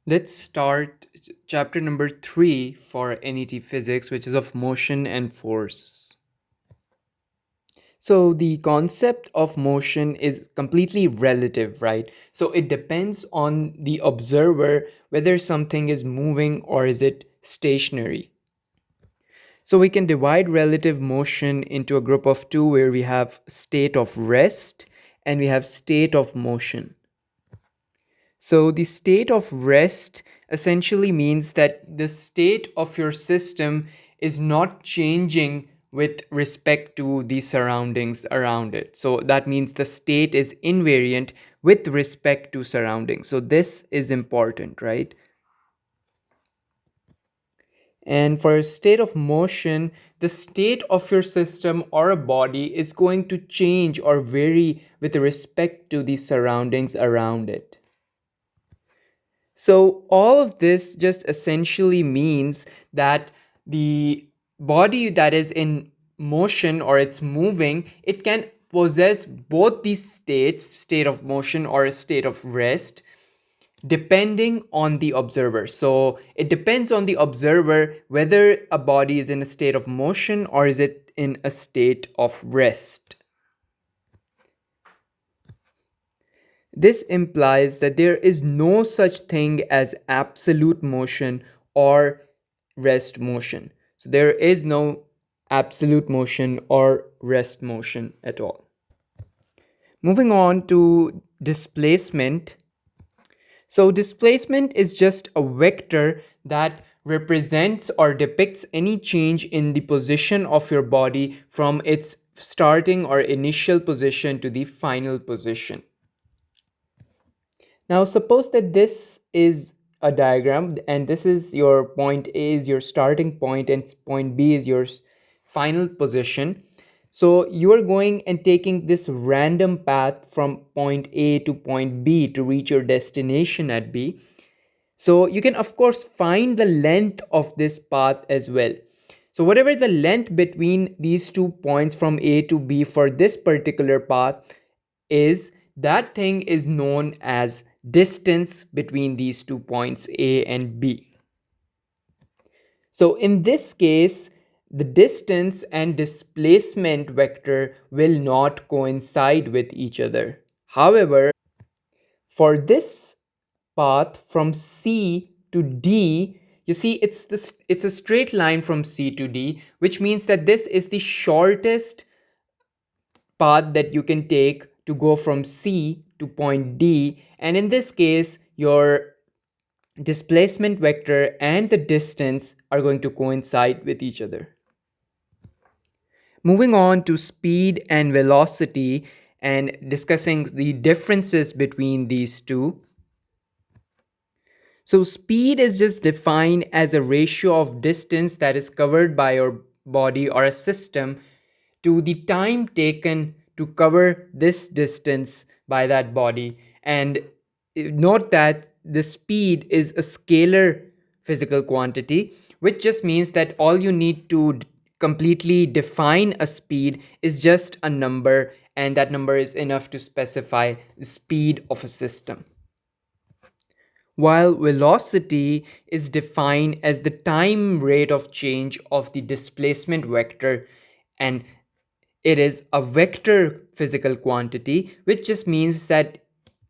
Let's start chapter number 3 for NET physics, which is of motion and force. So, the concept of motion is completely relative, right? So, it depends on the observer whether something is moving or is it stationary. So, we can divide relative motion into a group of two where we have state of rest and we have state of motion. So, the state of rest essentially means that the state of your system is not changing with respect to the surroundings around it. So, that means the state is invariant with respect to surroundings. So, this is important, right? And for a state of motion, the state of your system or a body is going to change or vary with respect to the surroundings around it. So, all of this just essentially means that the body that is in motion or it's moving, it can possess both these states, state of motion or a state of rest, depending on the observer. So, it depends on the observer whether a body is in a state of motion or is it in a state of rest. This implies that there is no such thing as absolute motion or rest motion. So there is no absolute motion or rest motion at all. Moving on to displacement. So displacement is just a vector that represents or depicts any change in the position of your body from its starting or initial position to the final position. Now, suppose that this is a diagram and this is your point A is your starting point and point B is your final position. So you are going and taking this random path from point A to point B to reach your destination at B. So you can, of course, find the length of this path as well. So whatever the length between these 2 points from A to B for this particular path is, that thing is known as distance between these 2 points A and B. So in this case, the distance and displacement vector will not coincide with each other. However, for this path from C to D, you see it's a straight line from C to D, which means that this is the shortest path that you can take to go from C to point D, and in this case your displacement vector and the distance are going to coincide with each other. Moving on to speed and velocity and discussing the differences between these two. So, speed is just defined as a ratio of distance that is covered by your body or a system to the time taken to cover this distance by that body. And note that the speed is a scalar physical quantity, which just means that all you need to completely define a speed is just a number, and that number is enough to specify the speed of a system. While velocity is defined as the time rate of change of the displacement vector, and it is a vector physical quantity, which just means that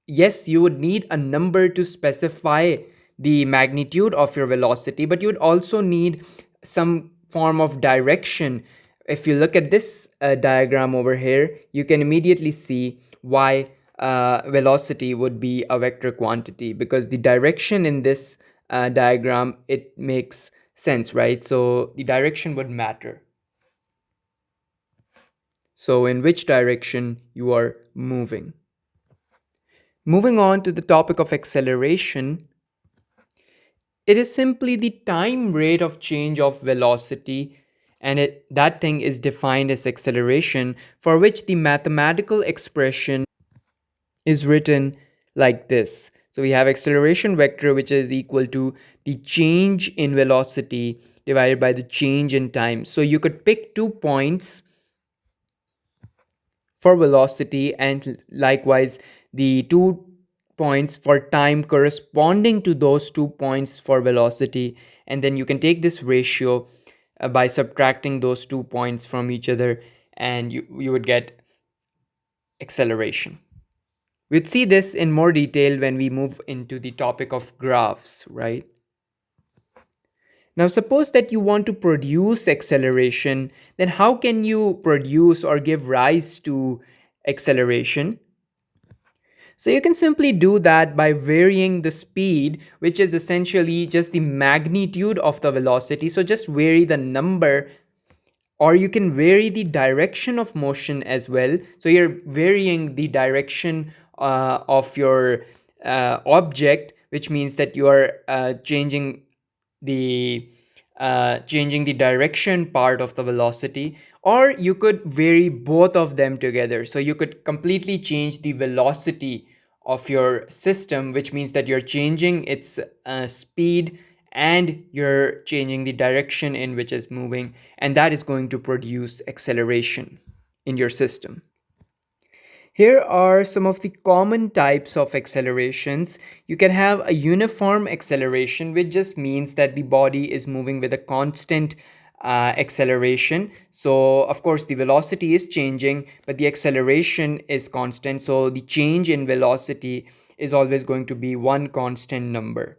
yes, you would need a number to specify the magnitude of your velocity, but you would also need some form of direction. If you look at this diagram over here, you can immediately see why velocity would be a vector quantity, because the direction in this diagram, it makes sense, right? So the direction would matter. So in which direction you are moving. Moving on to the topic of acceleration, it is simply the time rate of change of velocity, and that thing is defined as acceleration, for which the mathematical expression is written like this. So we have acceleration vector, which is equal to the change in velocity divided by the change in time. So you could pick 2 points for velocity, and likewise the 2 points for time corresponding to those 2 points for velocity, and then you can take this ratio by subtracting those 2 points from each other, and you would get acceleration. We'd see this in more detail when we move into the topic of graphs, right? Now, suppose that you want to produce acceleration, then how can you produce or give rise to acceleration? So you can simply do that by varying the speed, which is essentially just the magnitude of the velocity. So just vary the number, or you can vary the direction of motion as well. So you're varying the direction of your object, which means that you are the changing the direction part of the velocity, or you could vary both of them together. So you could completely change the velocity of your system, which means that you're changing its speed and you're changing the direction in which it's moving, and that is going to produce acceleration in your system. Here are some of the common types of accelerations. You can have a uniform acceleration, which just means that the body is moving with a constant acceleration. So, of course, the velocity is changing, but the acceleration is constant. So, the change in velocity is always going to be one constant number.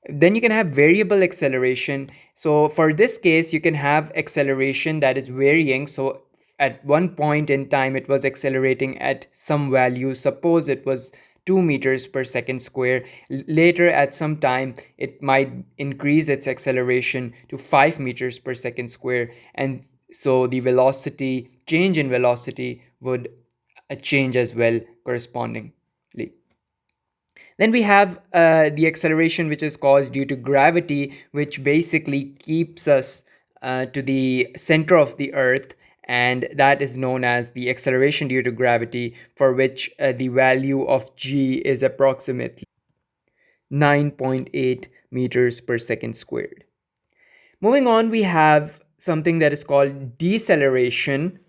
Then you can have variable acceleration. So for this case, you can have acceleration that is varying. So at one point in time, it was accelerating at some value. Suppose it was 2 meters per second square. Later, at some time, it might increase its acceleration to 5 meters per second square. And so the velocity, change in velocity, would change as well correspondingly. Then we have the acceleration which is caused due to gravity, which basically keeps us to the center of the earth, and that is known as the acceleration due to gravity, for which the value of g is approximately 9.8 meters per second squared. Moving on, we have something that is called deceleration,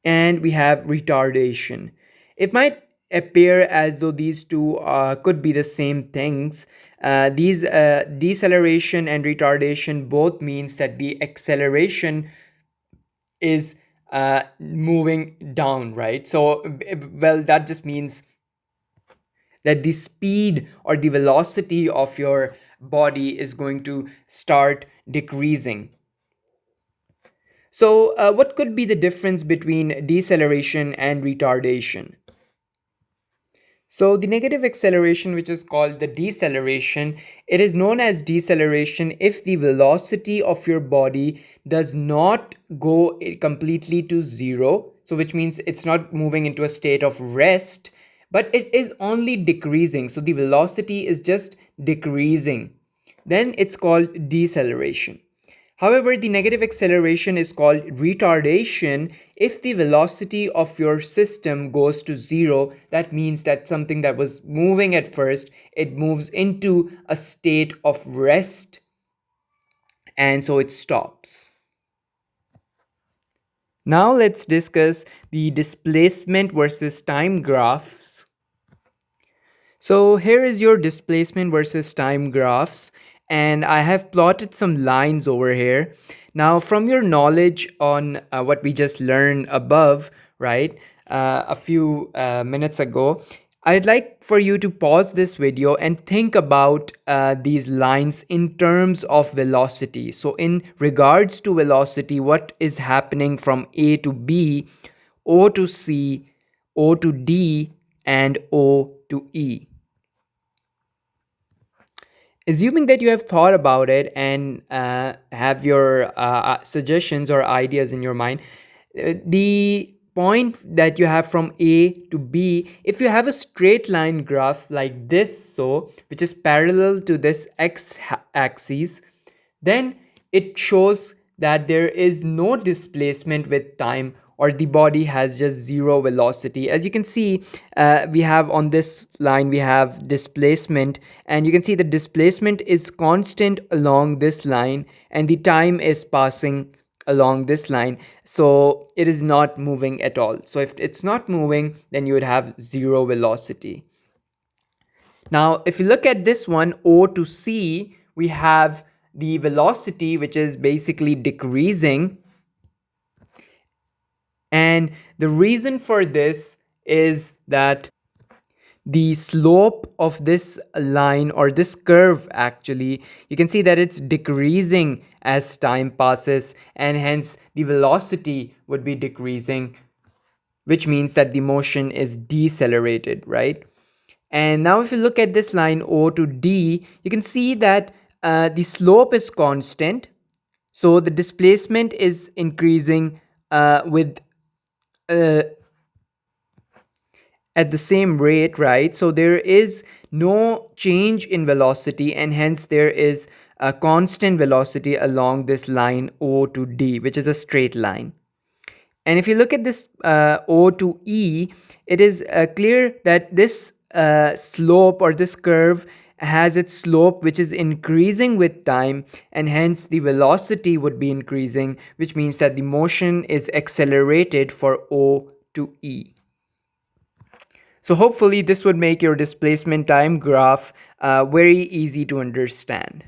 and we have retardation. It might appear as though these two could be the same things. These deceleration and retardation both means that the acceleration is moving down, right? So, well, that just means that the speed or the velocity of your body is going to start decreasing. So, what could be the difference between deceleration and retardation? So, the negative acceleration, which is called the deceleration, it is known as deceleration if the velocity of your body does not go completely to zero. So, which means it's not moving into a state of rest, but it is only decreasing. So, the velocity is just decreasing. Then it's called deceleration. However, the negative acceleration is called retardation if the velocity of your system goes to zero. That means that something that was moving at first, it moves into a state of rest, and so it stops. Now let's discuss the displacement versus time graphs. So here is your displacement versus time graphs, and I have plotted some lines over here. Now, from your knowledge on what we just learned above, right, a few minutes ago, I'd like for you to pause this video and think about these lines in terms of velocity. So, in regards to velocity, what is happening from A to B, O to C, O to D, and O to E? Assuming that you have thought about it and have your suggestions or ideas in your mind, the point that you have from A to B, if you have a straight line graph like this, so which is parallel to this x axis, then it shows that there is no displacement with time, or the body has just zero velocity. As you can see, we have on this line, we have displacement, and you can see the displacement is constant along this line, and the time is passing along this line, so it is not moving at all. So if it's not moving, then you would have zero velocity. Now if you look at this one, O to C, we have the velocity which is basically decreasing, and the reason for this is that the slope of this line, or this curve actually, you can see that it's decreasing as time passes, and hence the velocity would be decreasing, which means that the motion is decelerated, right? And now if you look at this line O to D, you can see that the slope is constant, so the displacement is increasing with uh, at the same rate, right? So there is no change in velocity, and hence there is a constant velocity along this line O to D, which is a straight line. And if you look at this O to E, it is clear that this slope, or this curve, has its slope which is increasing with time, and hence the velocity would be increasing, which means that the motion is accelerated for O to E. So hopefully this would make your displacement time graph very easy to understand.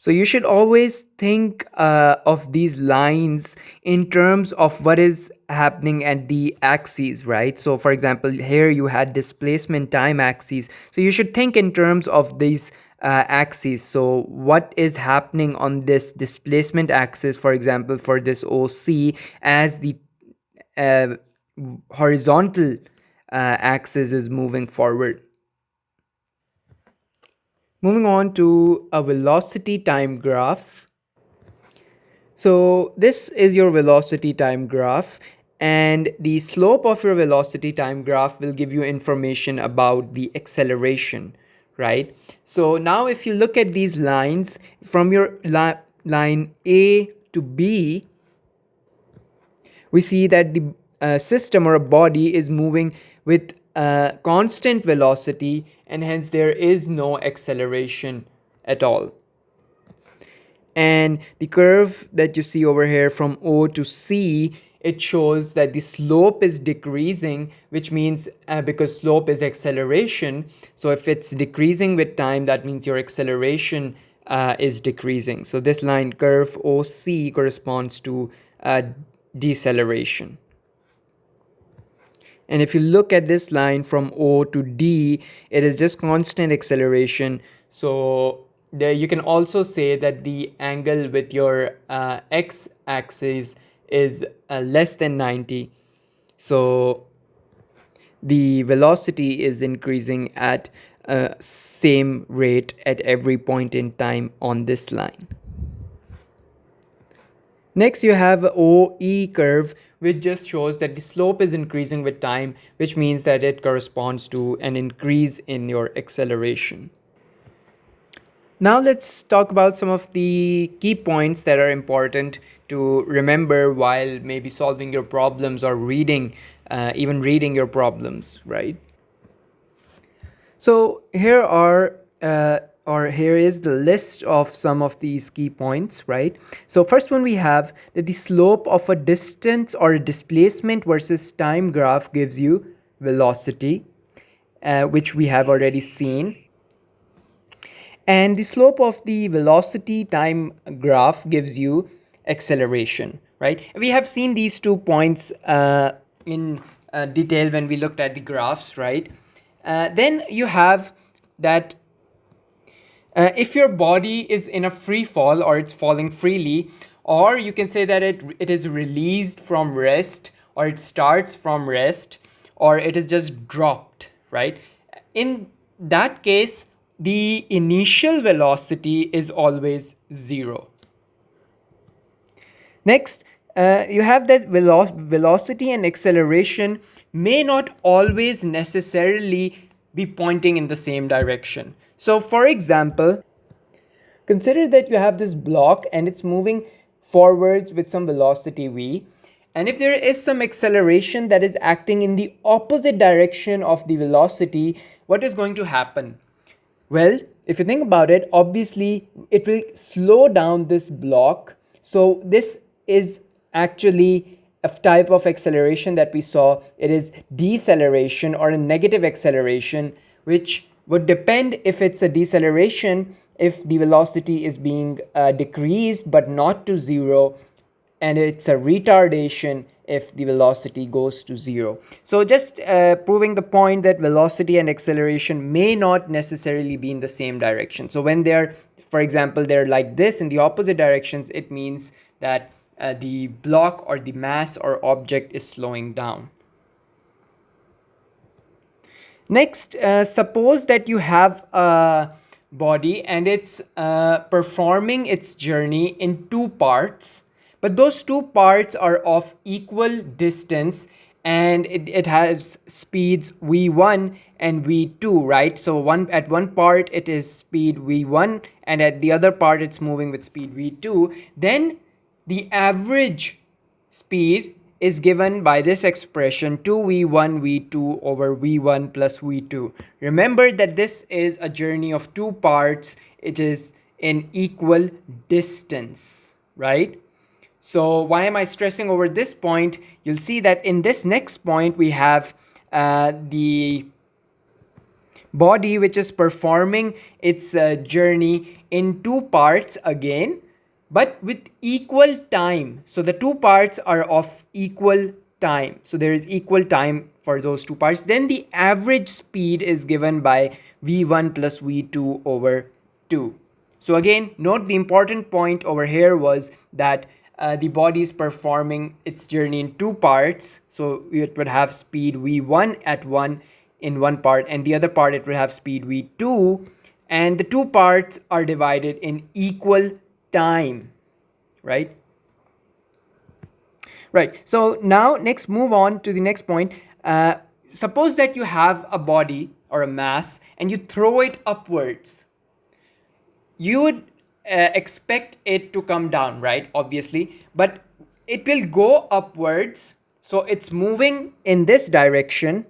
So you should always think of these lines in terms of what is happening at the axes, right? So for example, here you had displacement time axes. So you should think in terms of these axes. So what is happening on this displacement axis, for example, for this OC, as the uh, horizontal axis is moving forward. Moving on to a velocity time graph. So this is your velocity time graph, and the slope of your velocity time graph will give you information about the acceleration, right? So now if you look at these lines from your line A to B, we see that the system, or a body, is moving with constant velocity, and hence there is no acceleration at all. And the curve that you see over here from O to C, it shows that the slope is decreasing, which means because slope is acceleration, so if it's decreasing with time, that means your acceleration is decreasing. So this line curve OC corresponds to deceleration. And if you look at this line from O to D, it is just constant acceleration. So there you can also say that the angle with your x-axis is less than 90. So the velocity is increasing at same rate at every point in time on this line. Next, you have OE curve, which just shows that the slope is increasing with time, which means that it corresponds to an increase in your acceleration. Now let's talk about some of the key points that are important to remember while maybe solving your problems, or reading, even reading your problems, right? So here are or here is the list of some of these key points, right? So first one, we have that the slope of a distance or a displacement versus time graph gives you velocity, which we have already seen. And the slope of the velocity time graph gives you acceleration, right? We have seen these 2 points in detail when we looked at the graphs, right? Then you have that if your body is in a free fall, or it's falling freely, or you can say that it is released from rest, or it starts from rest, or it is just dropped, right? In that case, the initial velocity is always zero. Next, you have that velocity and acceleration may not always necessarily be pointing in the same direction. So for example, consider that you have this block and it's moving forwards with some velocity v. And if there is some acceleration that is acting in the opposite direction of the velocity, what is going to happen? Well, if you think about it, obviously it will slow down this block. So this is actually a type of acceleration that we saw. It is deceleration or a negative acceleration, which would depend if it's a deceleration, if the velocity is being decreased but not to zero, and it's a retardation if the velocity goes to zero. So just proving the point that velocity and acceleration may not necessarily be in the same direction. So when they're, for example, they're like this in the opposite directions, it means that the block or the mass or object is slowing down. Next, suppose that you have a body and it's performing its journey in two parts, but those two parts are of equal distance, and it has speeds v1 and v2, right? So at one part it is speed v1 and at the other part it's moving with speed v2. Then the average speed is given by this expression 2v1 v2 over v1 plus v2. Remember that this is a journey of two parts. It is in equal distance, right? So why am I stressing over this point? You'll see that in this next point we have the body which is performing its journey in two parts again, but with equal time. So the two parts are of equal time. So there is equal time for those two parts. Then the average speed is given by v1 plus v2 over 2. So again, note the important point over here was that the body is performing its journey in two parts. So it would have speed v1 at one in one part, and the other part it will have speed v2, and the two parts are divided in equal time, right? Right. So now next move on to the next point. Suppose that you have a body or a mass and you throw it upwards. You would expect it to come down, right? Obviously, but it will go upwards. So it's moving in this direction,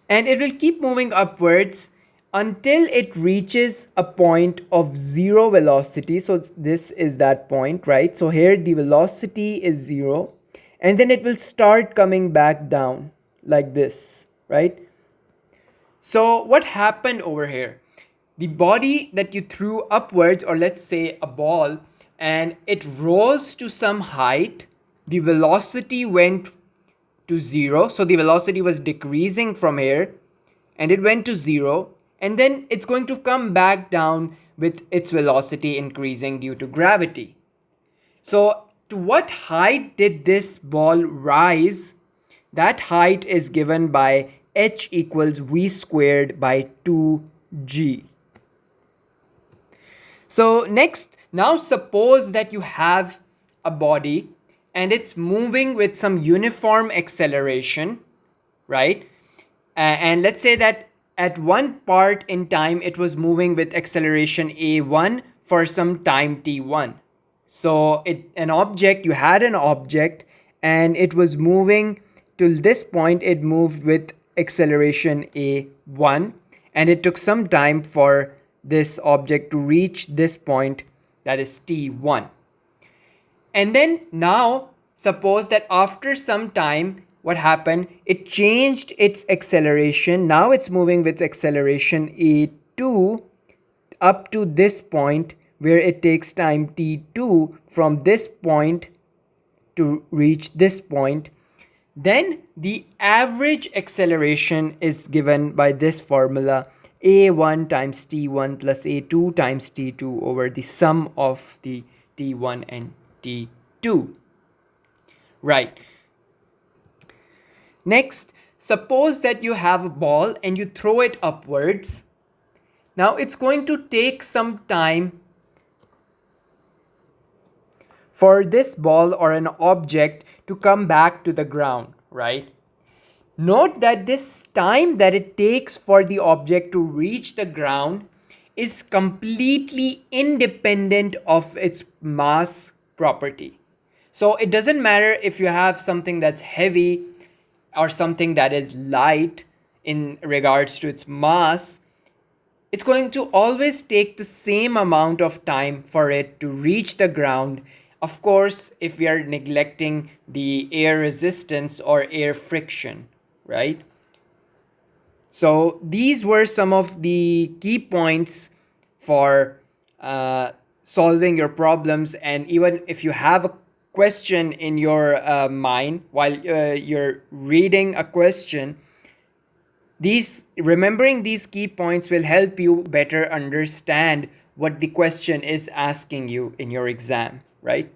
and it will keep moving upwards until it reaches a point of zero velocity. So this is that point, right? So here the velocity is zero, and then it will start coming back down like this, right? So what happened over here? The body that you threw upwards, or let's say a ball, and it rose to some height, the velocity went to zero. So the velocity was decreasing from here and it went to zero, and then it's going to come back down with its velocity increasing due to gravity. So to what height did this ball rise? That height is given by h equals v squared by 2g. So next, now suppose that you have a body and it's moving with some uniform acceleration, right? And let's say that at one part in time it was moving with acceleration a1 for some time t1. So you had an object and it was moving till this point. It moved with acceleration a1, and it took some time for this object to reach this point, that is t1. And then now suppose that after some time, what happened? It changed its acceleration. Now it's moving with acceleration a2 up to this point, where it takes time t2 from this point to reach this point. Then the average acceleration is given by this formula, a1 times t1 plus a2 times t2 over the sum of the t1 and t2. Right. Next, suppose that you have a ball and you throw it upwards. Now it's going to take some time for this ball or an object to come back to the ground, right? Note that this time that it takes for the object to reach the ground is completely independent of its mass property. So it doesn't matter if you have something that's heavy or something that is light in regards to its mass. it's going to always take the same amount of time for it to reach the ground. Of course, if we are neglecting the air resistance or air friction, right? So these were some of the key points for uh, solving your problems. And even if you have a question in your mind while you're reading a question, these remembering these key points will help you better understand what the question is asking you in your exam, right?